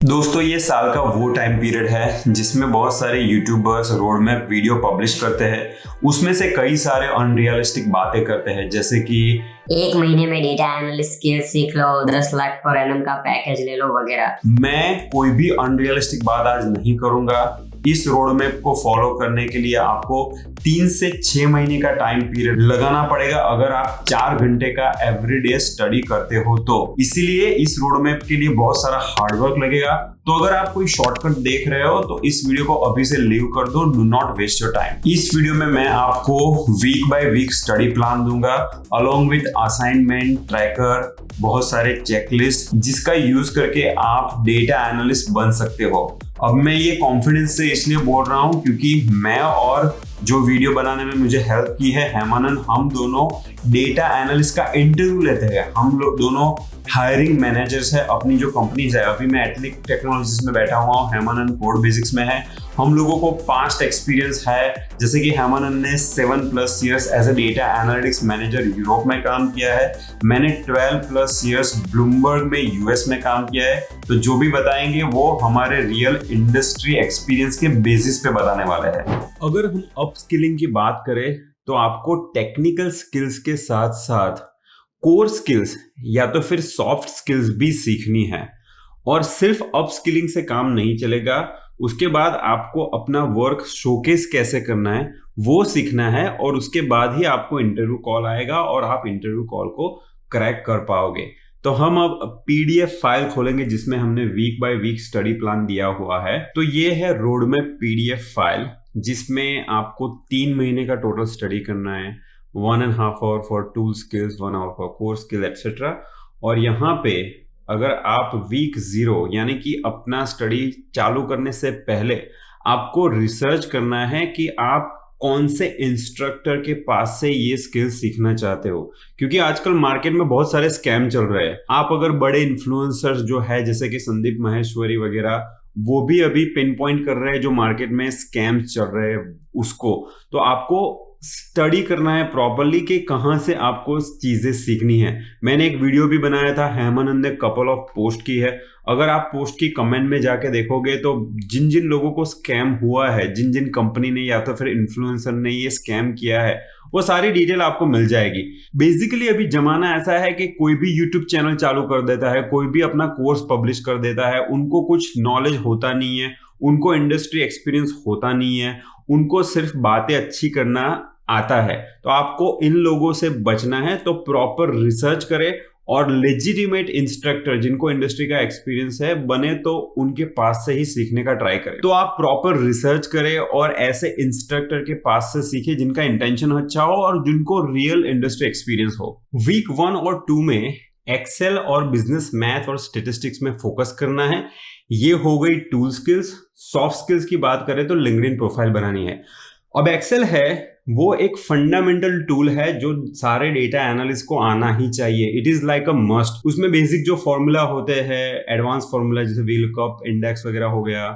दोस्तों ये साल का वो टाइम पीरियड है जिसमें बहुत सारे YouTubers road map video publish करते हैं। उसमें से कई सारे अनरियलिस्टिक बातें करते हैं, जैसे कि एक महीने में डेटा एनालिस्ट स्किल सीख लो, 10 लाख पर एनम का पैकेज ले लो वगैरह। मैं कोई भी अनरियलिस्टिक बात आज नहीं करूंगा। इस रोड मैप को फॉलो करने के लिए आपको 3 से 6 महीने का टाइम पीरियड लगाना पड़ेगा अगर आप 4 घंटे का एवरीडे स्टडी करते हो तो। इसीलिए इस रोड मैप के लिए बहुत सारा हार्डवर्क लगेगा। तो अगर आप कोई शॉर्टकट देख रहे हो तो इस वीडियो को अभी से लीव कर दो। Do not waste your time. इस वीडियो में मैं आपको week by week study plan दूंगा अलोंग विद असाइनमेंट ट्रैकर, बहुत सारे चेकलिस्ट जिसका यूज करके आप डेटा एनालिस्ट बन सकते हो। अब मैं ये कॉन्फिडेंस से इसलिए बोल रहा हूँ क्योंकि मैं और जो वीडियो बनाने में मुझे हेल्प की है हेमानंद, हम दोनों डेटा एनालिस्ट का इंटरव्यू लेते हैं। हम लोग दोनों हायरिंग मैनेजर्स है अपनी जो कंपनीज है। अभी मैं एथनिक टेक्नोलॉजीज में बैठा हुआ हूँ, हेमानंद कोड बेसिक्स में है। हम लोगों को पास्ट एक्सपीरियंस है, जैसे कि हेमानंद ने 7+ years as a data analytics manager Europe में काम किया है। मैंने 12+ ईयर्स ब्लूमबर्ग में यूएस में काम किया है। तो जो भी बताएंगे वो हमारे रियल इंडस्ट्री एक्सपीरियंस के बेसिस पे बताने वाले हैं। अगर हम अपस्किलिंग की बात करें तो आपको टेक्निकल स्किल्स के साथ साथ कोर स्किल्स या तो फिर सॉफ्ट स्किल्स भी सीखनी है। और सिर्फ अपस्किलिंग से काम नहीं चलेगा, उसके बाद आपको अपना वर्क शोकेस कैसे करना है वो सीखना है। और उसके बाद ही आपको इंटरव्यू कॉल आएगा और आप इंटरव्यू कॉल को क्रैक कर पाओगे। तो हम अब पीडीएफ फाइल खोलेंगे जिसमें हमने week by week study plan दिया हुआ है। तो ये है रोड मैप पीडीएफ फाइल जिसमें आपको 3 महीने का टोटल स्टडी करना है। 1.5 hour for tool skills, 1 hour for core skill etcetera. और यहाँ पे अगर आप वीक 0 यानी कि अपना स्टडी चालू करने से पहले आपको रिसर्च करना है कि आप कौन से इंस्ट्रक्टर के पास से ये स्किल सीखना चाहते हो, क्योंकि आजकल मार्केट में बहुत सारे स्कैम चल रहे हैं। आप अगर बड़े इन्फ्लुएंसर्स जो है जैसे कि संदीप माहेश्वरी वगैरह, वो भी अभी पिन पॉइंट कर रहे हैं जो मार्केट में स्कैम्स चल रहे हैं उसको। तो आपको स्टडी करना है प्रॉपरली कि कहां से आपको चीजें सीखनी है। मैंने एक वीडियो भी बनाया था, हेमानंद ने कपल ऑफ पोस्ट की है। अगर आप पोस्ट की कमेंट में जाके देखोगे तो जिन जिन लोगों को स्कैम हुआ है, जिन जिन कंपनी ने या तो फिर इन्फ्लुएंसर ने ये स्कैम किया है, वो सारी डिटेल आपको मिल जाएगी। बेसिकली अभी जमाना ऐसा है कि कोई भी यूट्यूब चैनल चालू कर देता है, कोई भी अपना कोर्स पब्लिश कर देता है। उनको कुछ नॉलेज होता नहीं है, उनको इंडस्ट्री एक्सपीरियंस होता नहीं है, उनको सिर्फ बातें अच्छी करना आता है। तो आपको इन लोगों से बचना है। तो प्रॉपर रिसर्च करें और लेजिटिमेट इंस्ट्रक्टर जिनको इंडस्ट्री का एक्सपीरियंस है बने तो उनके पास से ही सीखने का ट्राई करें। तो आप प्रॉपर रिसर्च करें और ऐसे इंस्ट्रक्टर के पास से सीखें जिनका इंटेंशन अच्छा हो और जिनको रियल इंडस्ट्री एक्सपीरियंस हो। वीक 1 और 2 में एक्सेल और बिजनेस मैथ और स्टेटिस्टिक्स में फोकस करना है। ये हो गई टूल स्किल्स। सॉफ्ट स्किल्स की बात करें तो लिंक्डइन प्रोफाइल बनानी है। अब एक्सेल है वो एक फंडामेंटल टूल है जो सारे डेटा एनालिस्ट को आना ही चाहिए। It is like a must. उसमें बेसिक जो फॉर्मूला होते हैं, एडवांस फॉर्मूला जैसे VLOOKUP, इंडेक्स वगैरह हो गया,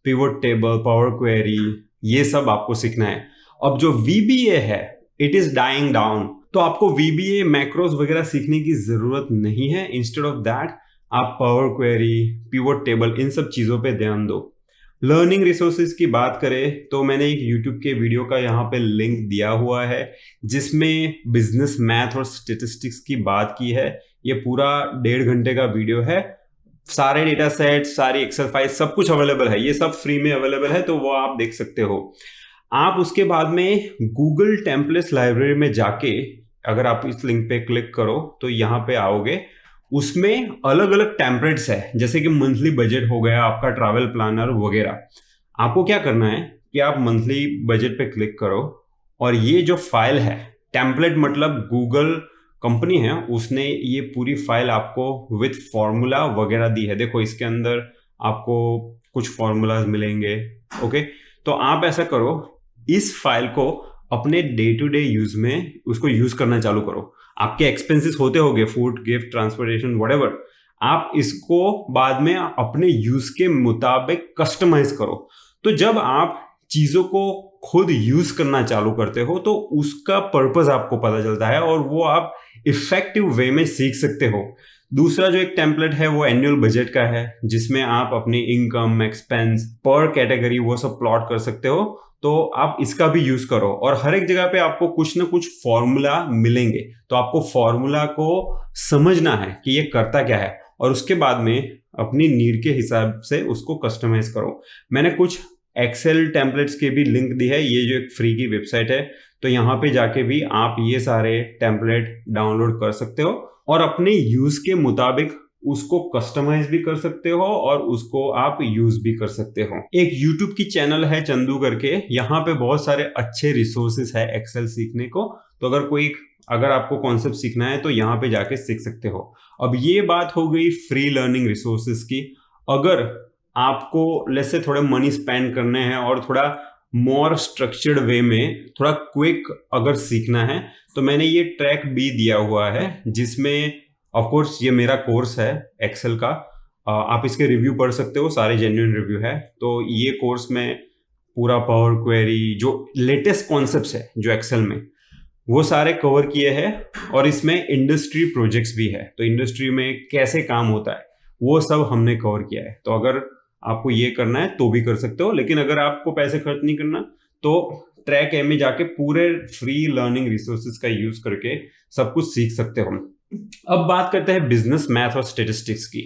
पिवट टेबल, पावर क्वेरी, ये सब आपको सीखना है। अब जो VBA है इट इज डाइंग डाउन। तो आपको VBA मैक्रोस वगैरह सीखने की जरूरत नहीं है। इंस्टेड ऑफ दैट आप पावर क्वेरी, पिवट टेबल, इन सब चीजों पे ध्यान दो। लर्निंग रिसोर्सेज की बात करें तो मैंने एक YouTube के वीडियो का यहाँ पे लिंक दिया हुआ है जिसमें बिजनेस मैथ और स्टेटिस्टिक्स की बात की है। ये पूरा 1.5 घंटे का वीडियो है। सारे डेटा सेट, सारी एक्सेल फाइल, सब कुछ अवेलेबल है। ये सब फ्री में अवेलेबल है, तो वो आप देख सकते हो। आप उसके बाद में गूगल टेम्पलेट्स लाइब्रेरी में जाके अगर आप इस लिंक पे क्लिक करो तो यहाँ पे आओगे। उसमें अलग अलग टेम्पलेट्स है, जैसे कि मंथली बजट हो गया, आपका ट्रैवल प्लानर वगैरह। आपको क्या करना है कि आप मंथली बजट पे क्लिक करो और ये जो फाइल है, टेम्पलेट मतलब गूगल कंपनी है उसने ये पूरी फाइल आपको विथ फॉर्मूला वगैरह दी है। देखो इसके अंदर आपको कुछ फॉर्मूलाज मिलेंगे। ओके, तो आप ऐसा करो, इस फाइल को अपने डे टू डे यूज में उसको यूज करना चालू करो। आपके एक्सपेंसेस होते होंगे, फूड, गिफ्ट, ट्रांसपोर्टेशन, व्हाटएवर। आप इसको बाद में अपने यूज के मुताबिक कस्टमाइज करो। तो जब आप चीजों को खुद यूज करना चालू करते हो तो उसका पर्पस आपको पता चलता है और वो आप इफेक्टिव वे में सीख सकते हो। दूसरा जो एक टेम्पलेट है वो एनुअल बजट का है, जिसमें आप अपनी इनकम, एक्सपेंस पर कैटेगरी वो सब प्लॉट कर सकते हो। तो आप इसका भी यूज करो, और हर एक जगह पे आपको कुछ ना कुछ फॉर्मूला मिलेंगे, तो आपको फॉर्मूला को समझना है कि ये करता क्या है, और उसके बाद में अपनी नीड के हिसाब से उसको कस्टमाइज करो। मैंने कुछ एक्सेल टेम्पलेट्स के भी लिंक दी है, ये जो एक फ्री की वेबसाइट है, तो यहाँ पे जाके भी आप ये सारे टेम्पलेट डाउनलोड कर सकते हो और अपने यूज के मुताबिक उसको कस्टमाइज भी कर सकते हो और उसको आप यूज भी कर सकते हो। एक यूट्यूब की चैनल है चंदू करके, यहाँ पे बहुत सारे अच्छे रिसोर्सेस है एक्सेल सीखने को। तो अगर आपको कॉन्सेप्ट सीखना है तो यहाँ पे जाके सीख सकते हो। अब ये बात हो गई फ्री लर्निंग रिसोर्सेस की। अगर आपको लेट्स से थोड़े मनी स्पेंड करने हैं और थोड़ा मोर स्ट्रक्चर्ड वे में थोड़ा क्विक अगर सीखना है, तो मैंने ये ट्रैक भी दिया हुआ है, जिसमें ऑफ कोर्स ये मेरा कोर्स है एक्सेल का। आप इसके रिव्यू पढ़ सकते हो, सारे जेन्युइन रिव्यू है। तो ये कोर्स में पूरा पावर क्वेरी, जो लेटेस्ट कॉन्सेप्ट्स है जो एक्सेल में, वो सारे कवर किए हैं, और इसमें इंडस्ट्री प्रोजेक्ट्स भी है, तो इंडस्ट्री में कैसे काम होता है वो सब हमने कवर किया है। तो अगर आपको ये करना है तो भी कर सकते हो, लेकिन अगर आपको पैसे खर्च नहीं करना तो ट्रैक ए में जाके पूरे फ्री लर्निंग रिसोर्सेज का यूज करके सब कुछ सीख सकते हो। अब बात करते हैं बिजनेस मैथ और स्टेटिस्टिक्स की।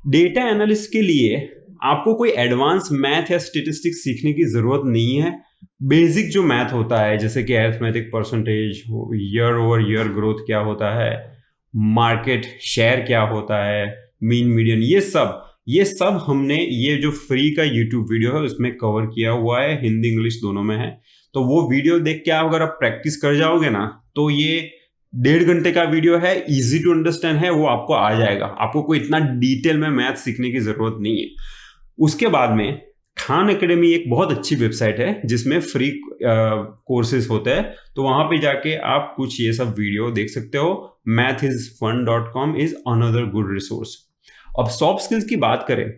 डेटा एनालिस्ट के लिए आपको कोई एडवांस मैथ या स्टेटिस्टिक्स सीखने की जरूरत नहीं है। बेसिक जो मैथ होता है, जैसे कि arithmetic, percentage, year over year growth क्या होता है, मार्केट शेयर क्या होता है, मीन मीडियन, ये सब हमने ये जो फ्री का यूट्यूब वीडियो है उसमें कवर किया हुआ है, हिंदी इंग्लिश दोनों में है। तो वो वीडियो देख के अगर आप प्रैक्टिस कर जाओगे ना, तो ये 1.5 घंटे का वीडियो है, इजी टू अंडरस्टैंड है, वो आपको आ जाएगा। आपको कोई इतना डिटेल में मैथ सीखने की जरूरत नहीं है। उसके बाद में खान एकेडमी एक बहुत अच्छी वेबसाइट है जिसमें फ्री कोर्सेज होते हैं, तो वहां पे जाके आप कुछ ये सब वीडियो देख सकते हो। mathisfun.com is another good resource. अब सॉफ्ट स्किल्स की बात करें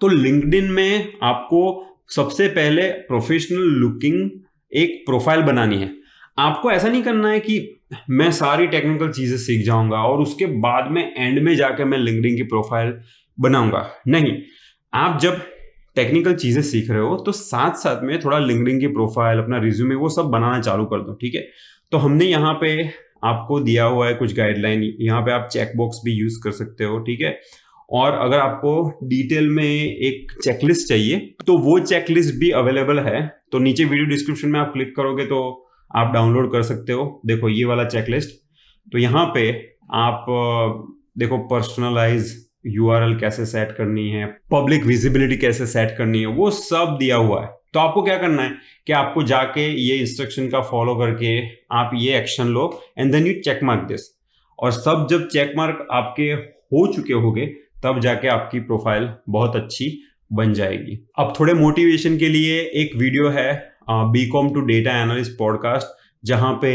तो लिंक्डइन में आपको सबसे पहले प्रोफेशनल लुकिंग एक प्रोफाइल बनानी है। आपको ऐसा नहीं करना है कि मैं सारी टेक्निकल चीजें सीख जाऊंगा और उसके बाद में एंड में जाकर मैं लिंक्डइन की प्रोफाइल बनाऊंगा। नहीं, आप जब टेक्निकल चीजें सीख रहे हो तो साथ साथ में थोड़ा लिंक्डइन की प्रोफाइल, अपना रिज्यूमे, वो सब बनाना चालू कर दो, ठीक है। तो हमने यहाँ पे आपको दिया हुआ है कुछ गाइडलाइन, यहाँ पे आप चेकबॉक्स भी यूज कर सकते हो, ठीक है। और अगर आपको डिटेल में एक चेकलिस्ट चाहिए तो वो चेकलिस्ट भी अवेलेबल है, तो नीचे वीडियो डिस्क्रिप्शन में आप क्लिक करोगे तो आप डाउनलोड कर सकते हो। देखो ये वाला चेकलिस्ट, तो यहाँ पे आप देखो पर्सनलाइज यूआरएल कैसे सेट करनी है, पब्लिक विजिबिलिटी कैसे सेट करनी है, वो सब दिया हुआ है। तो आपको क्या करना है कि आपको जाके ये इंस्ट्रक्शन का फॉलो करके आप ये एक्शन लो, and then you check mark this. और सब जब चेक मार्क आपके हो चुके होंगे तब जाके आपकी प्रोफाइल बहुत अच्छी बन जाएगी। अब थोड़े मोटिवेशन के लिए एक वीडियो है BCom to data analyst podcast, जहां पे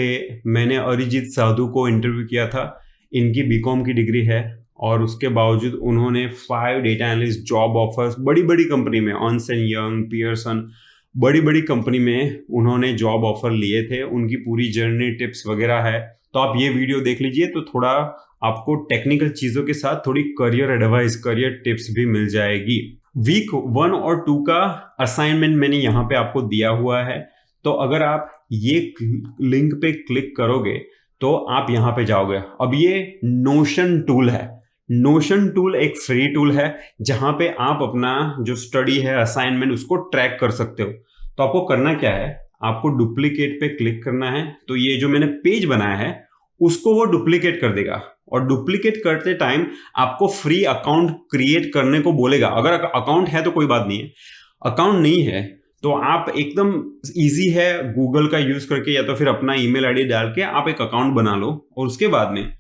मैंने अरिजीत साधु को इंटरव्यू किया था। इनकी बीकॉम की डिग्री है और उसके बावजूद उन्होंने 5 डेटा एनालिस्ट जॉब ऑफर्स बड़ी बड़ी कंपनी में, अर्नस्ट एंड यंग, पियर्सन, बड़ी बड़ी कंपनी में उन्होंने जॉब ऑफर लिए थे। उनकी पूरी जर्नी, टिप्स वगैरह है, तो आप ये वीडियो देख लीजिए, तो थोड़ा आपको टेक्निकल चीजों के साथ थोड़ी करियर एडवाइस, करियर टिप्स भी मिल जाएगी। वीक 1 और 2 का असाइनमेंट मैंने यहाँ पे आपको दिया हुआ है, तो अगर आप ये लिंक पे क्लिक करोगे तो आप यहाँ पे जाओगे। अब ये नोशन टूल है। नोशन टूल एक फ्री टूल है जहां पे आप अपना जो स्टडी है, असाइनमेंट, उसको ट्रैक कर सकते हो। तो आपको करना क्या है, आपको डुप्लीकेट पे क्लिक करना है, तो ये जो मैंने पेज बनाया है उसको वो डुप्लीकेट कर देगा, और डुप्लीकेट करते टाइम आपको फ्री अकाउंट क्रिएट करने को बोलेगा। अगर अकाउंट है तो कोई बात नहीं है, अकाउंट नहीं है तो आप एकदम इजी है, गूगल का यूज करके या तो फिर अपना ईमेल आईडी डाल के आप एक अकाउंट बना लो, और उसके बाद में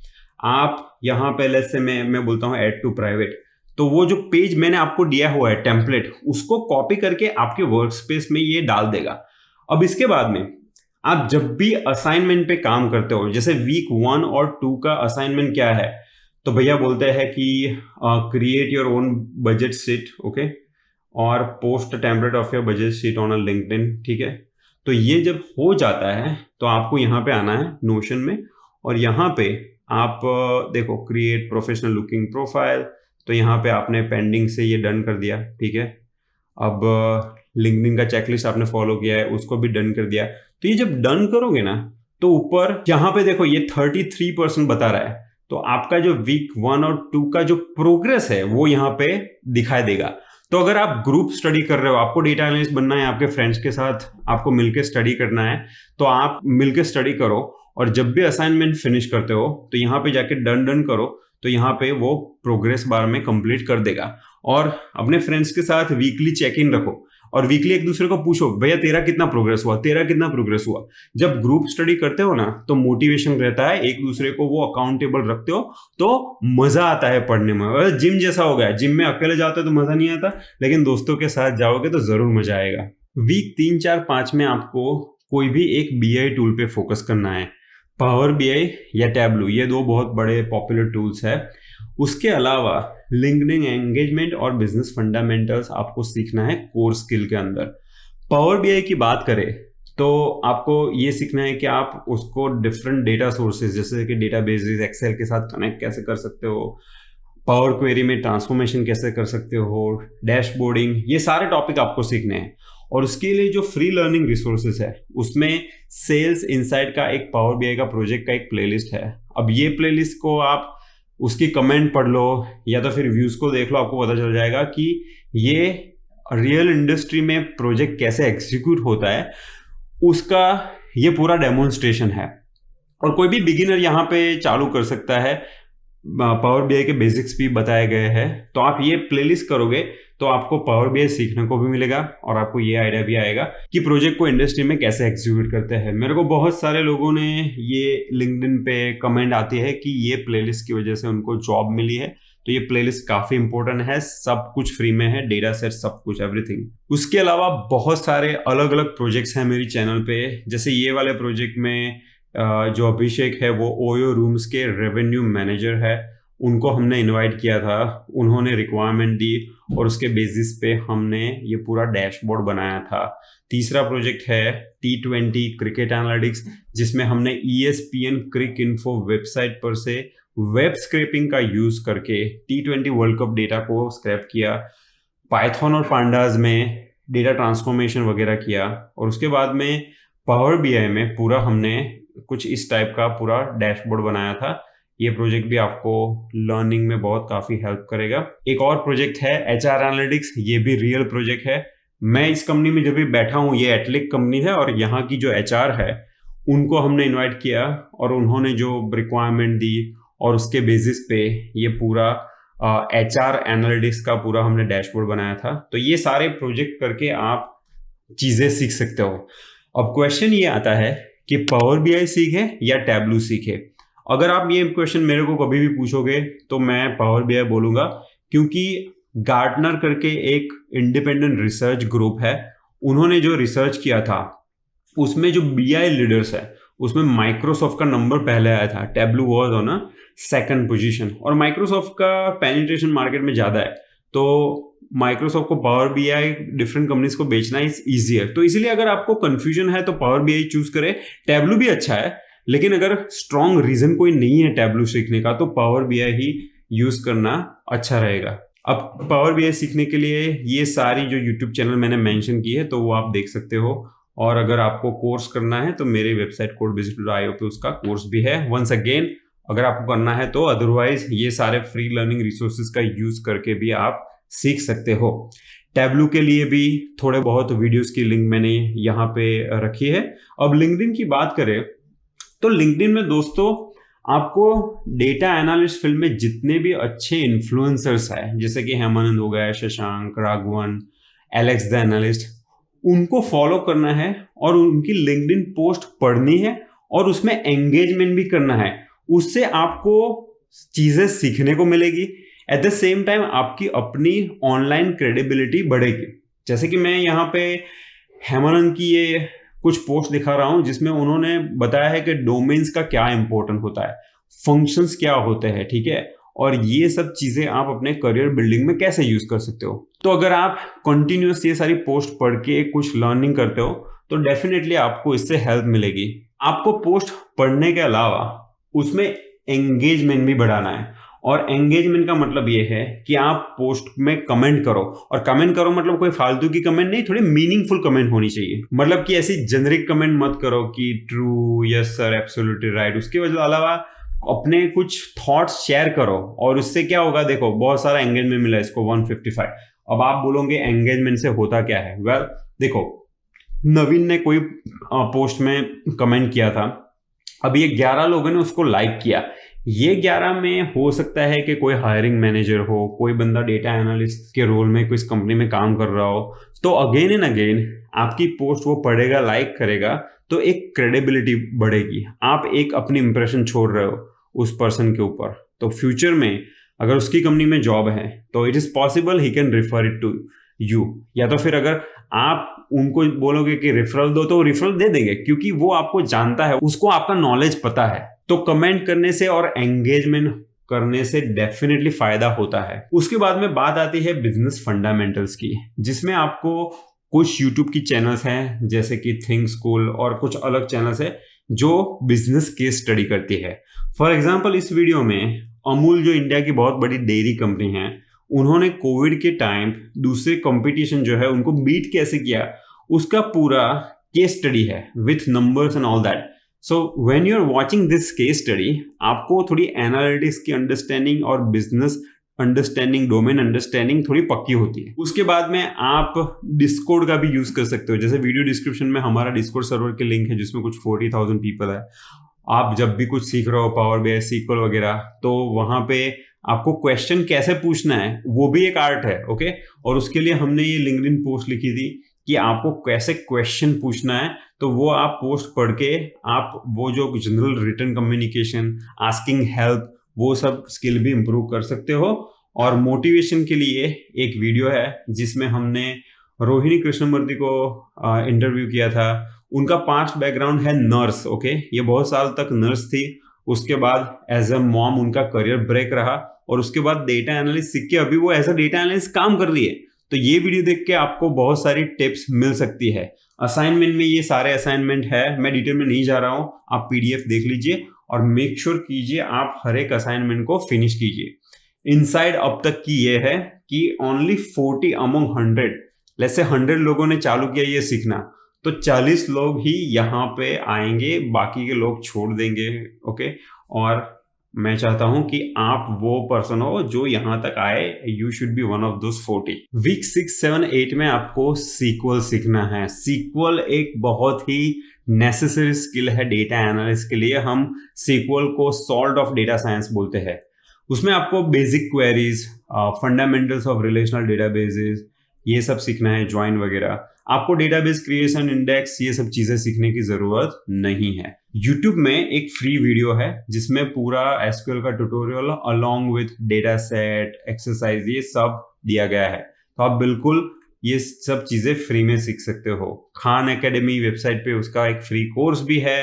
आप यहाँ पहले से मैं बोलता हूँ ऐड टू प्राइवेट, तो वो जो पेज मैंने आपको दिया हुआ है टेम्पलेट, उसको कॉपी करके आपके वर्क स्पेस में ये डाल देगा। अब इसके बाद में आप जब भी असाइनमेंट पे काम करते हो, जैसे वीक 1 और 2 का असाइनमेंट क्या है, तो भैया बोलते हैं कि create your own budget sheet, okay, और post template of your budget sheet on a LinkedIn, ठीक है। तो ये जब हो जाता है तो आपको यहाँ पे आना है नोशन में, और यहाँ पे आप देखो क्रिएट प्रोफेशनल लुकिंग प्रोफाइल, तो यहाँ पे आपने पेंडिंग से ये डन कर दिया, ठीक है। अब लिंक्डइन का चेकलिस्ट आपने फॉलो किया है, उसको भी डन कर दिया। तो ये जब डन करोगे ना, तो ऊपर यहाँ पे देखो ये 33% बता रहा है, तो आपका जो वीक 1 और 2 का जो प्रोग्रेस है वो यहाँ पे दिखाई देगा। तो अगर आप ग्रुप स्टडी कर रहे हो, आपको डेटा एनालिस्ट बनना है, आपके फ्रेंड्स के साथ आपको मिलकर स्टडी करना है, तो आप मिलकर स्टडी करो, और जब भी असाइनमेंट फिनिश करते हो तो यहाँ पे जाके डन करो, तो यहाँ पे वो प्रोग्रेस बार में कंप्लीट कर देगा। और अपने फ्रेंड्स के साथ वीकली चेक इन रखो, और वीकली एक दूसरे को पूछो भैया तेरा कितना प्रोग्रेस हुआ, तेरा कितना प्रोग्रेस हुआ। जब ग्रुप स्टडी करते हो ना, तो मोटिवेशन रहता है, एक दूसरे को वो अकाउंटेबल रखते हो, तो मजा आता है पढ़ने में। जिम जैसा हो गया, जिम में अकेले जाते हो तो मजा नहीं आता, लेकिन दोस्तों के साथ जाओगे तो जरूर मजा आएगा। वीक 3, 4, 5 में आपको कोई भी एक BI टूल पे फोकस करना है। पावर BI या टैबलू, ये 2 बहुत बड़े पॉपुलर टूल्स है। उसके अलावा लिंक्डइन एंगेजमेंट और बिजनेस फंडामेंटल्स आपको सीखना है कोर स्किल के अंदर। पावर BI की बात करें तो आपको ये सीखना है कि आप उसको डिफरेंट डेटा सोर्सेज जैसे कि डेटाबेसेस, एक्सेल के साथ कनेक्ट कैसे कर सकते हो, पावर क्वेरी में ट्रांसफॉर्मेशन कैसे कर सकते हो, डैशबोर्डिंग, ये सारे टॉपिक आपको सीखने हैं। और उसके लिए जो फ्री लर्निंग रिसोर्सेज है, उसमें सेल्स इनसाइट का एक पावर BI का प्रोजेक्ट का एक प्लेलिस्ट है। अब ये प्लेलिस्ट को आप उसकी कमेंट पढ़ लो या तो फिर व्यूज को देख लो, आपको पता चल जाएगा कि ये रियल इंडस्ट्री में प्रोजेक्ट कैसे एग्जीक्यूट होता है, उसका ये पूरा डेमोन्स्ट्रेशन है। और कोई भी बिगिनर यहाँ पे चालू कर सकता है, पावर BI के बेसिक्स भी बताए गए हैं। तो आप ये प्लेलिस्ट करोगे तो आपको पावर BI सीखने को भी मिलेगा, और आपको ये आइडिया भी आएगा कि प्रोजेक्ट को इंडस्ट्री में कैसे एग्जीक्यूट करते हैं। मेरे को बहुत सारे लोगों ने ये लिंक्डइन पे कमेंट आती है कि ये प्लेलिस्ट की वजह से उनको जॉब मिली है। तो ये प्लेलिस्ट काफी इंपॉर्टेंट है, सब कुछ फ्री में है, डेटा सेट सब कुछ, एवरीथिंग। उसके अलावा बहुत सारे अलग अलग प्रोजेक्ट्स हैं मेरी चैनल पे। जैसे ये वाले प्रोजेक्ट में जो अभिषेक है वो ओयो रूम्स के रेवेन्यू मैनेजर है, उनको हमने इनवाइट किया था, उन्होंने रिक्वायरमेंट दी और उसके बेसिस पे हमने ये पूरा डैशबोर्ड बनाया था। तीसरा प्रोजेक्ट है T20 क्रिकेट एनालिटिक्स, जिसमें हमने ESPN क्रिक इन्फो वेबसाइट पर से वेब स्क्रैपिंग का यूज करके T20 वर्ल्ड कप डेटा को स्क्रैप किया, पाइथन और पांडाज में डेटा ट्रांसफॉर्मेशन वगैरह किया। और उसके बाद में पावर BI में पूरा हमने कुछ इस टाइप का पूरा डैशबोर्ड बनाया था। ये प्रोजेक्ट भी आपको लर्निंग में बहुत काफी हेल्प करेगा। एक और प्रोजेक्ट है HR एनालिटिक्स, ये भी रियल प्रोजेक्ट है। मैं इस कंपनी में जब भी बैठा हूँ, ये एटलिक कंपनी है, और यहाँ की जो HR है उनको हमने इनवाइट किया और उन्होंने जो रिक्वायरमेंट दी और उसके बेसिस पे ये पूरा HR एनालिटिक्स का पूरा हमने डैशबोर्ड बनाया था। तो ये सारे प्रोजेक्ट करके आप चीजें सीख सकते हो। अब क्वेश्चन ये आता है कि पावर BI सीखे या टैबलू सीखे। अगर आप ये क्वेश्चन मेरे को कभी भी पूछोगे तो मैं पावर BI बोलूंगा, क्योंकि गार्टनर करके एक इंडिपेंडेंट रिसर्च ग्रुप है, उन्होंने जो रिसर्च किया था उसमें जो BI लीडर्स है उसमें माइक्रोसॉफ्ट का नंबर पहले आया था, tableau was on a second position. और माइक्रोसॉफ्ट का पेनिट्रेशन मार्केट में ज्यादा है, तो माइक्रोसॉफ्ट को पावर BI डिफरेंट कंपनीज को बेचना इज ईजियर। तो इसीलिए अगर आपको कंफ्यूजन है तो पावर BI चूज करें। टैबलू भी अच्छा है, लेकिन अगर स्ट्रॉन्ग रीजन कोई नहीं है टैबलू सीखने का तो पावर BI ही यूज करना अच्छा रहेगा। अब पावर BI सीखने के लिए ये सारी जो यूट्यूब चैनल मैंने मेंशन की है तो वो आप देख सकते हो। और अगर आपको कोर्स करना है तो मेरे वेबसाइट codevisit.io पे उसका कोर्स भी है। वंस अगेन, अगर आपको करना है तो, अदरवाइज ये सारे फ्री लर्निंग रिसोर्सेज का यूज करके भी आप सीख सकते हो। टैबलू के लिए भी थोड़े बहुत वीडियोस की लिंक मैंने यहाँ पे रखी है। अब लिंक्डइन की बात करें तो लिंक्डइन में दोस्तों आपको डेटा एनालिस्ट फील्ड में जितने भी अच्छे इन्फ्लुएंसर्स हैं, जैसे कि हेमानंद हो गया, Shashank, Raghavan, Alex the analyst, उनको फॉलो करना है और उनकी लिंक्डइन पोस्ट पढ़नी है और उसमें एंगेजमेंट भी करना है। उससे आपको चीजें सीखने को मिलेगी, एट द सेम टाइम आपकी अपनी ऑनलाइन क्रेडिबिलिटी बढ़ेगी। जैसे कि मैं यहाँ पे हेमानंद की ये कुछ पोस्ट दिखा रहा हूं जिसमें उन्होंने बताया है कि डोमेन्स का क्या इंपॉर्टेंट होता है, फंक्शंस क्या होते हैं, ठीक है, और ये सब चीजें आप अपने करियर बिल्डिंग में कैसे यूज कर सकते हो। तो अगर आप कंटिन्यूस ये सारी पोस्ट पढ़ के कुछ लर्निंग करते हो तो डेफिनेटली आपको इससे हेल्प मिलेगी। आपको पोस्ट पढ़ने के अलावा उसमें एंगेजमेंट भी बढ़ाना है। और एंगेजमेंट का मतलब ये है कि आप पोस्ट में कमेंट करो, और कमेंट करो मतलब कोई फालतू की कमेंट नहीं, थोड़ी मीनिंगफुल कमेंट होनी चाहिए। मतलब कि ऐसी जेनरिक कमेंट मत करो कि true, yes sir, absolutely right. उसके अलावा अपने कुछ थॉट्स शेयर करो, और उससे क्या होगा, देखो बहुत सारा एंगेजमेंट मिला इसको 155। अब आप बोलोगे एंगेजमेंट से होता क्या है? वेल देखो, नवीन ने कोई पोस्ट में कमेंट किया था, अब ये 11 लोगों ने उसको लाइक किया। ये 11 में हो सकता है कि कोई हायरिंग मैनेजर हो, कोई बंदा डेटा एनालिस्ट के रोल में किस कंपनी में काम कर रहा हो, तो अगेन एंड अगेन आपकी पोस्ट वो पढ़ेगा, लाइक करेगा, तो एक क्रेडिबिलिटी बढ़ेगी। आप एक अपनी इंप्रेशन छोड़ रहे हो उस पर्सन के ऊपर। तो फ्यूचर में अगर उसकी कंपनी में जॉब है तो it is possible he can refer it to you, या तो फिर अगर आप उनको बोलोगे कि रेफरल दो तो रेफरल दे देंगे, क्योंकि वो आपको जानता है, उसको आपका नॉलेज पता है। तो कमेंट करने से और एंगेजमेंट करने से डेफिनेटली फायदा होता है। उसके बाद में बात आती है बिजनेस फंडामेंटल्स की, जिसमें आपको कुछ यूट्यूब की चैनल्स हैं जैसे कि थिंक स्कूल, और कुछ अलग चैनल्स है जो बिजनेस केस स्टडी करती है। फॉर एग्जाम्पल इस वीडियो में अमूल, जो इंडिया की बहुत बड़ी डेयरी कंपनी है, उन्होंने कोविड के टाइम दूसरे कंपटीशन जो है उनको बीट कैसे किया, उसका पूरा केस स्टडी है with numbers and all that. So when you are watching this case study, आपको थोड़ी एनालिटिक्स की अंडरस्टैंडिंग और बिजनेस अंडरस्टैंडिंग, डोमेन अंडरस्टैंडिंग थोड़ी पक्की होती है। उसके बाद में आप डिस्कॉर्ड का भी यूज कर सकते हो। जैसे वीडियो डिस्क्रिप्शन में हमारा डिस्कॉर्ड सर्वर के लिंक है जिसमें कुछ 40,000 पीपल है। आप जब भी कुछ सीख रहे हो, पावर बीआई, सीक्वल वगैरह, तो वहां पे आपको क्वेश्चन कैसे पूछना है वो भी एक आर्ट है, ओके। और उसके लिए हमने ये लिंक्डइन पोस्ट लिखी थी कि आपको कैसे क्वेश्चन पूछना है। तो वो आप पोस्ट पढ़ के आप वो जो general written communication, asking help, वो सब स्किल भी इंप्रूव कर सकते हो। और मोटिवेशन के लिए एक वीडियो है जिसमें हमने रोहिणी कृष्णमूर्ति को इंटरव्यू किया था। उनका पास्ट बैकग्राउंड है नर्स, ओके। ये बहुत साल तक नर्स थी, उसके बाद एज अ मॉम उनका करियर ब्रेक रहा, और उसके बाद डेटा एनालिस्ट सीख के अभी वो एज अ डेटा एनालिस्ट काम कर रही है। तो ये वीडियो देख के आपको बहुत सारी टिप्स मिल सकती है। असाइनमेंट में ये सारे असाइनमेंट है, मैं डिटेल में नहीं जा रहा हूं, आप पीडीएफ देख लीजिए और मेक श्योर कीजिए आप हर एक असाइनमेंट को फिनिश कीजिए। इनसाइड अब तक की ये है कि ओनली 40 अमंग 100, जैसे 100 लोगों ने चालू किया ये सीखना, तो 40 लोग ही यहाँ पे आएंगे, बाकी के लोग छोड़ देंगे, ओके। और मैं चाहता हूं कि आप वो पर्सन हो जो यहां तक आए। You should be one of those 40। Week 6, 7, 8 में आपको सीक्वल सीखना है। सीक्वल एक बहुत ही नेसेसरी स्किल है डेटा एनालिस्ट के लिए। हम सीक्वल को सॉल्ट ऑफ डेटा साइंस बोलते हैं। उसमें आपको basic queries, fundamentals of relational databases, ये सब सीखना है, ज्वाइन वगैरह। आपको डेटाबेस क्रिएशन, इंडेक्स, ये सब चीजें सीखने की जरूरत नहीं है। YouTube में एक फ्री वीडियो है जिसमें पूरा एसक्यूएल का tutorial along with data set, exercise, ये सब दिया गया है। तो आप बिल्कुल ये सब चीजें फ्री में सीख सकते हो। खान एकेडमी वेबसाइट पे उसका एक फ्री कोर्स भी है,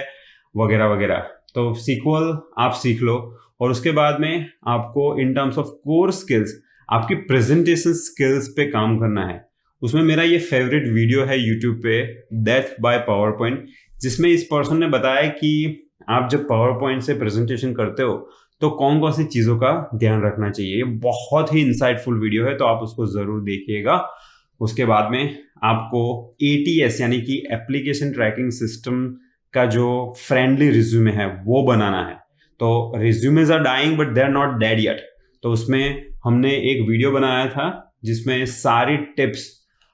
वगैरह वगैरह। तो सीक्वल आप सीख लो, और उसके बाद में आपको in terms of core skills आपकी प्रेजेंटेशन स्किल्स पे काम करना है। उसमें मेरा ये फेवरेट वीडियो है यूट्यूब पे, डेथ बाय पावर पॉइंट, जिसमें इस पर्सन ने बताया कि आप जब पावर पॉइंट से प्रेजेंटेशन करते हो तो कौन कौन सी चीज़ों का ध्यान रखना चाहिए। ये बहुत ही इंसाइटफुल वीडियो है, तो आप उसको ज़रूर देखिएगा। उसके बाद में आपको ATS यानी कि एप्लीकेशन ट्रैकिंग सिस्टम का जो फ्रेंडली रिज्यूमे है वो बनाना है। तो resumes are dying but they are not dead yet. तो उसमें हमने एक वीडियो बनाया था जिसमें सारी टिप्स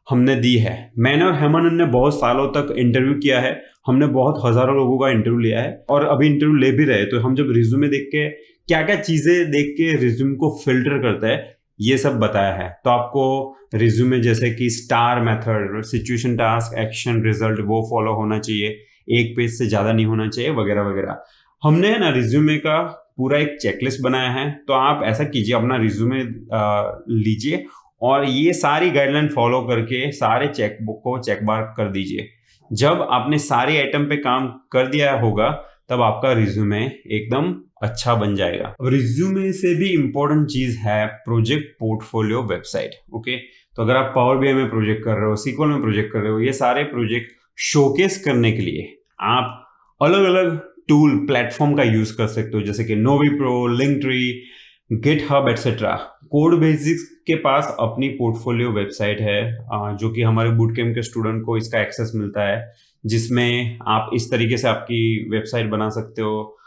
हमने दी है। मैंने और हेमानंद ने बहुत सालों तक इंटरव्यू किया है, हमने बहुत हजारों लोगों का इंटरव्यू लिया है और अभी इंटरव्यू ले भी रहे। तो हम जब रिज्यूमे देख के क्या क्या चीजें देख के रिज्यूमे को फिल्टर करते हैं, ये सब बताया है। तो आपको रिज्यूमे जैसे कि star method, situation, task, action, result, वो फॉलो होना चाहिए, एक पेज से ज्यादा नहीं होना चाहिए, वगैरह वगैरह। हमने ना रिज्यूमे का पूरा एक चेकलिस्ट बनाया है। तो आप ऐसा कीजिए, अपना रिज्यूमे लीजिए और ये सारी गाइडलाइन फॉलो करके सारे चेकबुक को चेक मार्क कर दीजिए। जब आपने सारे आइटम पे काम कर दिया होगा तब आपका रिज्यूमे एकदम अच्छा बन जाएगा। रिज्यूमे से भी इंपॉर्टेंट चीज है प्रोजेक्ट पोर्टफोलियो वेबसाइट, ओके। तो अगर आप पावर बीआई में प्रोजेक्ट कर रहे हो, सीक्वल में प्रोजेक्ट कर रहे हो, ये सारे प्रोजेक्ट शोकेस करने के लिए आप अलग अलग टूल प्लेटफॉर्म का यूज कर सकते हो, जैसे कि नोविप्रो, लिंकट्री, गिटहब एटसेट्रा। कोड बेसिक्स के पास अपनी पोर्टफोलियो वेबसाइट है जो कि हमारे बूट कैंप के स्टूडेंट को इसका एक्सेस मिलता है, जिसमें आप इस तरीके से आपकी वेबसाइट बना सकते हो।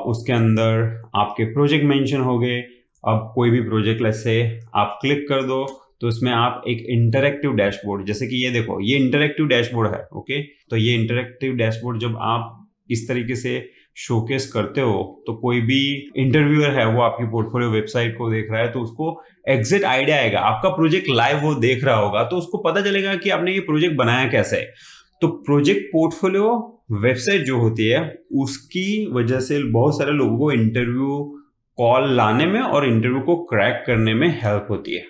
उसके अंदर आपके प्रोजेक्ट मेंशन हो गए। अब कोई भी प्रोजेक्ट से आप क्लिक कर दो तो इसमें आप एक इंटरेक्टिव डैशबोर्ड, जैसे कि ये देखो, ये इंटरेक्टिव डैशबोर्ड है। ओके, तो ये इंटरेक्टिव डैशबोर्ड जब आप इस तरीके से शोकेस करते हो तो कोई भी इंटरव्यूअर है वो आपकी पोर्टफोलियो वेबसाइट को देख रहा है तो उसको एग्जैक्ट आइडिया आएगा। आपका प्रोजेक्ट लाइव वो देख रहा होगा तो उसको पता चलेगा कि आपने ये प्रोजेक्ट बनाया कैसे। तो प्रोजेक्ट पोर्टफोलियो वेबसाइट जो होती है उसकी वजह से बहुत सारे लोगों को इंटरव्यू कॉल लाने में और इंटरव्यू को क्रैक करने में हेल्प होती है।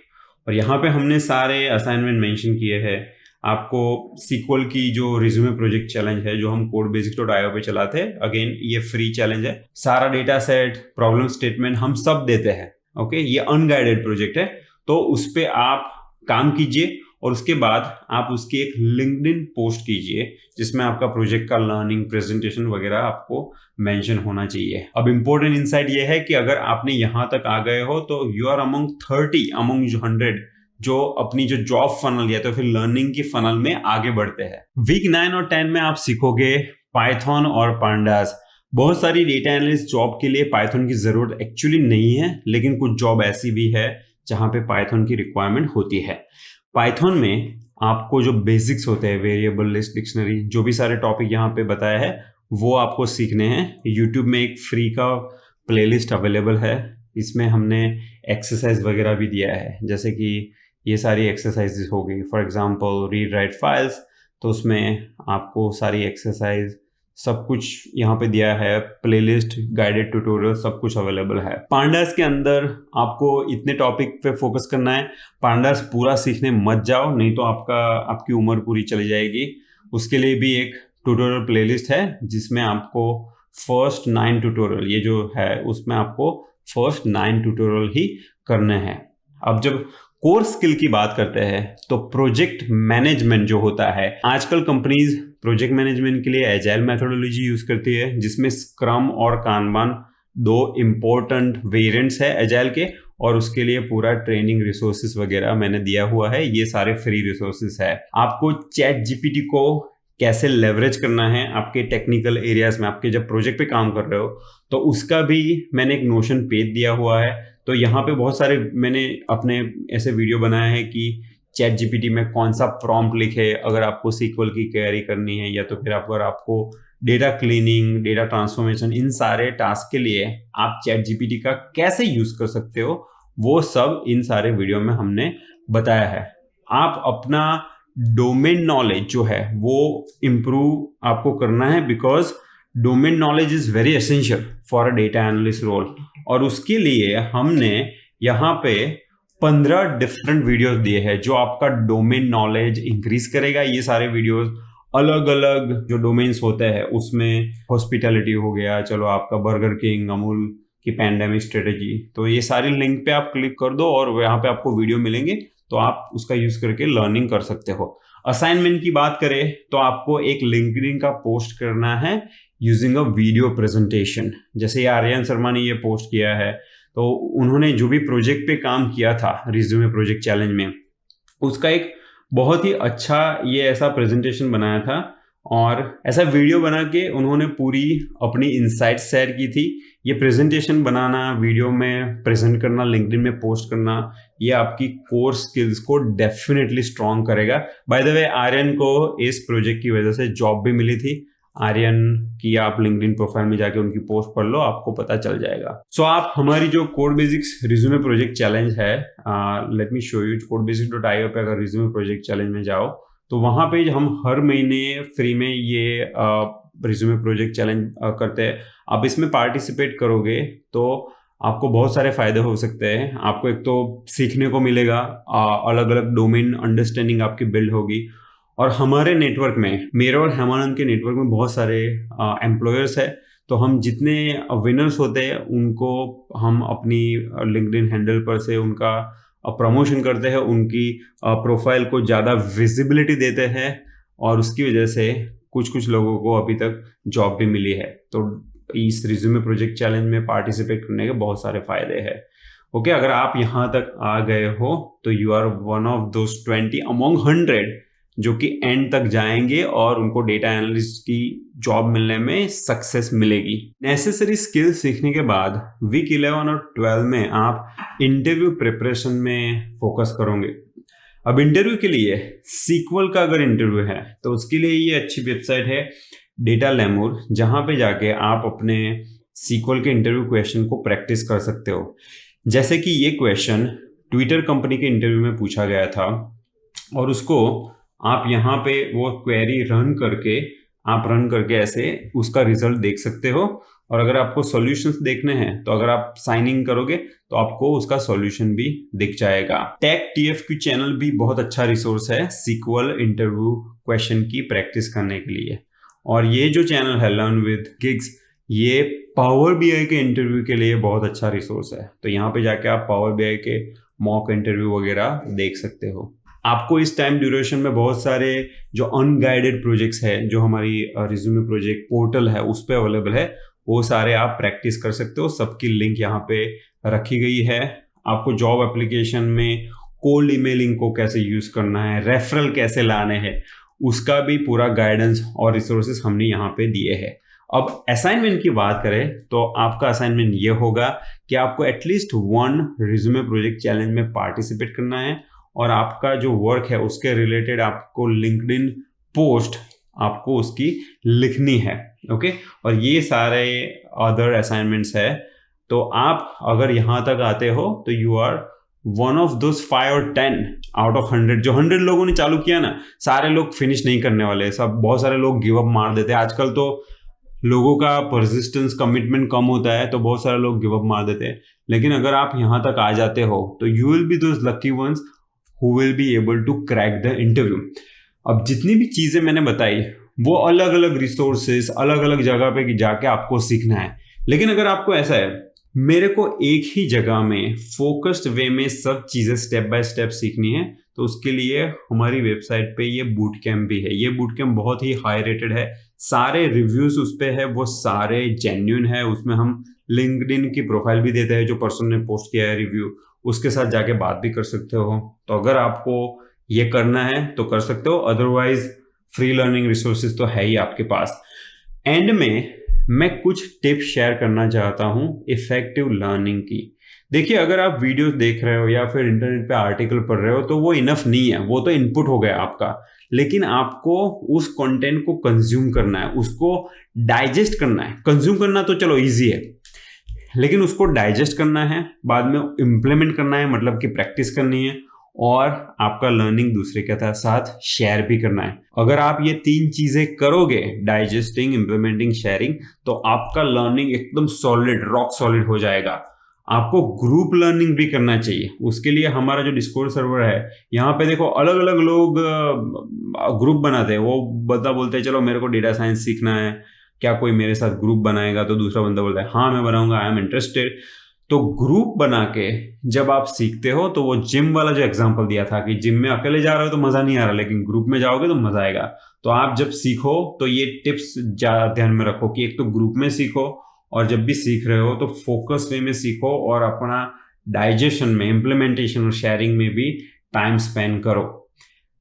और यहाँ पे हमने सारे असाइनमेंट मेंशन किए हैं। आपको सीक्वल की जो रिज्यूमे प्रोजेक्ट चैलेंज है जो हम codebasics.io पे चलाते हैं, अगेन ये फ्री चैलेंज है। सारा डेटा सेट, प्रॉब्लम स्टेटमेंट हम सब देते हैं। ओके, ये अनगाइडेड प्रोजेक्ट है तो उस पर आप काम कीजिए और उसके बाद आप उसकी एक लिंक्डइन पोस्ट कीजिए जिसमें आपका प्रोजेक्ट का लर्निंग, प्रेजेंटेशन वगैरह आपको मेंशन होना चाहिए। अब इम्पोर्टेंट इनसाइट ये है कि अगर आपने यहाँ तक आ गए हो तो यू आर अमंग 30 अमंग 100 जो अपनी जो जॉब फनल या तो फिर लर्निंग की फनल में आगे बढ़ते हैं। वीक 9 और 10 में आप सीखोगे पाइथन और पांडास। बहुत सारी डेटा एनालिस्ट जॉब के लिए पाइथन की जरूरत एक्चुअली नहीं है, लेकिन कुछ जॉब ऐसी भी है जहां पे पाइथन की रिक्वायरमेंट होती है। पाइथन में आपको जो बेसिक्स होते हैं, वेरिएबल लिस्ट, डिक्शनरी, जो भी सारे टॉपिक यहाँ पे बताया है वो आपको सीखने हैं। यूट्यूब में एक फ्री का प्लेलिस्ट अवेलेबल है, इसमें हमने एक्सरसाइज वगैरह भी दिया है, जैसे कि ये सारी एक्सरसाइजेस हो गई। For example read write files, तो उसमें आपको सारी एक्सरसाइज सब कुछ यहाँ पे दिया है, प्लेलिस्ट, गाइडेड ट्यूटोरियल सब कुछ अवेलेबल है। पांडास के अंदर आपको इतने टॉपिक पे फोकस करना है। पांडास पूरा सीखने मत जाओ, नहीं तो आपकी उम्र पूरी चली जाएगी। उसके लिए भी एक ट्यूटोरियल प्लेलिस्ट है जिसमें आपको फर्स्ट 9 ट्यूटोरियल, ये जो है उसमें आपको फर्स्ट 9 ट्यूटोरियल ही करने हैं। अब जब कोर स्किल की बात करते हैं तो प्रोजेक्ट मैनेजमेंट जो होता है, आजकल कंपनीज प्रोजेक्ट मैनेजमेंट के लिए एजाइल मेथोडोलॉजी यूज करती है, जिसमें स्क्रम और कानबान 2 इंपॉर्टेंट वेरिएंट्स है एजाइल के, और उसके लिए पूरा ट्रेनिंग रिसोर्सेज वगैरह मैंने दिया हुआ है। ये सारे फ्री रिसोर्सेज है। आपको चैट जीपीटी को कैसे लेवरेज करना है आपके टेक्निकल एरियाज में, आपके जब प्रोजेक्ट पे काम कर रहे हो, तो उसका भी मैंने एक नोशन पेज दिया हुआ है। तो यहाँ पे बहुत सारे मैंने अपने ऐसे वीडियो बनाए हैं कि चैट जीपीटी में कौन सा प्रॉम्प्ट लिखे अगर आपको सीक्वल की क्वेरी करनी है, या तो फिर अगर आपको डेटा क्लीनिंग, डेटा ट्रांसफॉर्मेशन, इन सारे टास्क के लिए आप चैट जीपीटी का कैसे यूज कर सकते हो, वो सब इन सारे वीडियो में हमने बताया है। आप अपना डोमेन नॉलेज जो है वो इम्प्रूव आपको करना है, because domain knowledge is very essential for a data analyst role. और उसके लिए हमने यहाँ पे 15 डिफरेंट वीडियोस दिए हैं जो आपका डोमेन नॉलेज इंक्रीज करेगा। ये सारे वीडियोस अलग अलग जो डोमेन्स होते हैं, उसमें हॉस्पिटैलिटी हो गया, चलो आपका बर्गर किंग, अमूल की पैंडेमिक स्ट्रेटेजी, तो ये सारी लिंक पे आप क्लिक कर दो और यहाँ पे आपको वीडियो मिलेंगे, तो आप उसका यूज करके लर्निंग कर सकते हो। असाइनमेंट की बात करें तो आपको एक लिंक्डइन का पोस्ट करना है यूजिंग अ वीडियो प्रेजेंटेशन। जैसे आर्यन शर्मा ने ये पोस्ट किया है, तो उन्होंने जो भी प्रोजेक्ट पे काम किया था रिज्यूमे प्रोजेक्ट चैलेंज में, उसका एक बहुत ही अच्छा ये ऐसा प्रेजेंटेशन बनाया था और ऐसा वीडियो बना के उन्होंने पूरी अपनी इनसाइट्स शेयर की थी। ये प्रेजेंटेशन बनाना, वीडियो में प्रेजेंट करना, लिंक्डइन में पोस्ट करना, ये आपकी कोर स्किल्स को डेफिनेटली स्ट्रॉन्ग करेगा। बाय द वे, आर्यन को इस प्रोजेक्ट की वजह से जॉब भी मिली थी। आर्यन की आप लिंक्डइन प्रोफाइल में जाके उनकी पोस्ट पढ़ लो, आपको पता चल जाएगा। सो आप हमारी जो Codebasics resume project challenge है, let me show you, codebasics.io पे अगर रिज्यूमे प्रोजेक्ट चैलेंज में जाओ तो वहाँ पे हम हर महीने फ्री में ये रिज्यूमे प्रोजेक्ट चैलेंज करते हैं। आप इसमें पार्टिसिपेट करोगे तो आपको बहुत सारे फायदे हो सकते हैं। आपको एक तो सीखने को मिलेगा, अलग अलग डोमेन अंडरस्टैंडिंग आपकी बिल्ड होगी, और हमारे नेटवर्क में, मेरे और हेमानंद के नेटवर्क में बहुत सारे एम्प्लॉयर्स है, तो हम जितने विनर्स होते हैं उनको हम अपनी लिंक्डइन हैंडल पर से उनका प्रमोशन करते हैं, उनकी प्रोफाइल को ज़्यादा विजिबिलिटी देते हैं, और उसकी वजह से कुछ कुछ लोगों को अभी तक जॉब भी मिली है। तो इस रिज्यूमे प्रोजेक्ट चैलेंज में पार्टिसिपेट करने के बहुत सारे फायदे हैं। ओके, अगर आप यहाँ तक आ गए हो तो you are one of those 20 among 100 जो कि एंड तक जाएंगे और उनको डेटा एनालिस्ट की जॉब मिलने में सक्सेस मिलेगी। नेसेसरी स्किल सीखने के बाद वीक 11 और 12 में आप इंटरव्यू प्रिपरेशन में फोकस करोगे। अब इंटरव्यू के लिए सीक्वल का अगर इंटरव्यू है तो उसके लिए ये अच्छी वेबसाइट है डेटा लेमूर, जहाँ पे जाके आप अपने सीक्वल के इंटरव्यू क्वेश्चन को प्रैक्टिस कर सकते हो। जैसे कि ये क्वेश्चन ट्विटर कंपनी के इंटरव्यू में पूछा गया था और उसको आप यहाँ पे वो क्वेरी रन करके ऐसे उसका रिजल्ट देख सकते हो। और अगर आपको सॉल्यूशंस देखने हैं तो अगर आप साइन इन करोगे तो आपको उसका सॉल्यूशन भी दिख जाएगा। टेक TFQ चैनल भी बहुत अच्छा रिसोर्स है सीक्वल इंटरव्यू क्वेश्चन की प्रैक्टिस करने के लिए। और ये जो चैनल है लर्न विद गिग्स, ये पावर BI के इंटरव्यू के लिए बहुत अच्छा रिसोर्स है। तो यहाँ पे जाके आप पावर BI के मॉक इंटरव्यू वगैरह देख सकते हो। आपको इस टाइम ड्यूरेशन में बहुत सारे जो अनगाइडेड प्रोजेक्ट्स है जो हमारी रिज्यूमे प्रोजेक्ट पोर्टल है उस पर अवेलेबल है, वो सारे आप प्रैक्टिस कर सकते हो। सबकी लिंक यहाँ पे रखी गई है। आपको जॉब एप्लीकेशन में कोल्ड ईमेलिंग को कैसे यूज करना है, रेफरल कैसे लाने हैं, उसका भी पूरा गाइडेंस और रिसोर्सेस हमने यहाँ पे दिए हैं। अब असाइनमेंट की बात करें तो आपका असाइनमेंट ये होगा कि आपको एटलीस्ट 1 रिज्यूमे प्रोजेक्ट चैलेंज में पार्टिसिपेट करना है और आपका जो वर्क है उसके रिलेटेड आपको लिंक्डइन पोस्ट आपको उसकी लिखनी है। ओके, और ये सारे अदर असाइनमेंट्स है। तो आप अगर यहाँ तक आते हो तो you are one of those 5 और 10 आउट ऑफ 100। जो 100 लोगों ने चालू किया ना, सारे लोग फिनिश नहीं करने वाले। सब बहुत सारे लोग गिव अप मार देते हैं। आजकल तो लोगों का परसिस्टेंस कमिटमेंट कम होता है तो बहुत सारे लोग गिव अप मार देते हैं। लेकिन अगर आप यहाँ तक आ जाते हो तो you will be those lucky ones who will be able to crack the interview. अब जितनी भी चीज़ें मैंने बताई वो अलग अलग रिसोर्सेस अलग अलग जगह पे जाके आपको सीखना है। लेकिन अगर आपको ऐसा है मेरे को एक ही जगह में फोकस्ड वे में सब चीज़ें स्टेप बाय स्टेप सीखनी है, तो उसके लिए हमारी वेबसाइट पे ये बूट कैंप भी है। ये बूट कैंप बहुत ही हाई रेटेड है। सारे रिव्यूज उस पे है वो सारे जेन्युइन है। उसमें हम लिंक्डइन की प्रोफाइल भी देते हैं, जो पर्सन ने पोस्ट किया है रिव्यू उसके साथ जाके बात भी कर सकते हो। तो अगर आपको ये करना है तो कर सकते हो, अदरवाइज फ्री लर्निंग रिसोर्सेज तो है ही आपके पास। एंड में मैं कुछ टिप्स शेयर करना चाहता हूँ इफेक्टिव लर्निंग की। देखिए, अगर आप वीडियोस देख रहे हो या फिर इंटरनेट पे आर्टिकल पढ़ रहे हो तो वो इनफ नहीं है, वो तो इनपुट हो गया आपका। लेकिन आपको उस कंटेंट को कंज्यूम करना है, उसको डाइजेस्ट करना है। कंज्यूम करना तो चलो इजी है, लेकिन उसको डाइजेस्ट करना है, बाद में इम्प्लीमेंट करना है, मतलब कि प्रैक्टिस करनी है और आपका लर्निंग दूसरे के साथ शेयर भी करना है। अगर आप ये 3 चीजें करोगे, डाइजेस्टिंग, इम्प्लीमेंटिंग, शेयरिंग, तो आपका लर्निंग एकदम सॉलिड, रॉक सॉलिड हो जाएगा। आपको ग्रुप लर्निंग भी करना चाहिए। उसके लिए हमारा जो डिस्कॉर्ड सर्वर है, यहाँ पे देखो अलग अलग लोग ग्रुप बनाते हैं। वो बंदा बोलते हैं चलो मेरे को डेटा साइंस सीखना है, क्या कोई मेरे साथ ग्रुप बनाएगा? तो दूसरा बंदा बोलता है हाँ मैं बनाऊंगा, आई एम इंटरेस्टेड। तो ग्रुप बना के जब आप सीखते हो तो वो जिम वाला जो एग्जांपल दिया था कि जिम में अकेले जा रहे हो तो मज़ा नहीं आ रहा, लेकिन ग्रुप में जाओगे तो मज़ा आएगा। तो आप जब सीखो तो ये टिप्स ध्यान में रखो कि एक तो ग्रुप में सीखो और जब भी सीख रहे हो तो फोकस वे में सीखो और अपना डाइजेशन में, इम्प्लीमेंटेशन और शेयरिंग में भी टाइम स्पेंड करो।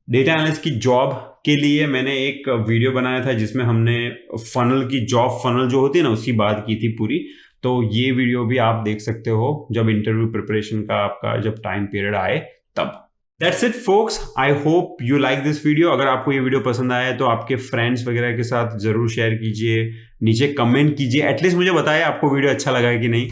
डेटा एनालिस्ट की जॉब के लिए मैंने एक वीडियो बनाया था जिसमें हमने फनल की, जॉब फनल जो होती है ना, उसकी बात की थी पूरी। तो ये वीडियो भी आप देख सकते हो जब इंटरव्यू प्रिपरेशन का आपका जब टाइम पीरियड आए तब। That's it focus, I hope you like this video. अगर आपको ये वीडियो पसंद आया तो आपके फ्रेंड्स वगैरह के साथ जरूर शेयर कीजिए, नीचे कमेंट कीजिए, एटलीस्ट मुझे बताइए आपको वीडियो अच्छा लगा है कि नहीं।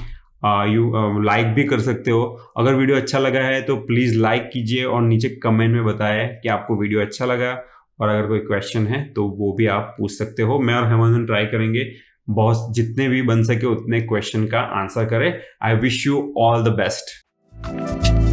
यू लाइक भी कर सकते हो। अगर वीडियो अच्छा लगा है तो प्लीज़ लाइक कीजिए और नीचे कमेंट में बताएं कि आपको वीडियो अच्छा लगा। और अगर कोई क्वेश्चन है तो वो भी आप पूछ सकते हो। मैं और हेमंत ट्राई करेंगे बहुत जितने भी बन सके उतने क्वेश्चन का आंसर करें। I wish you all the best.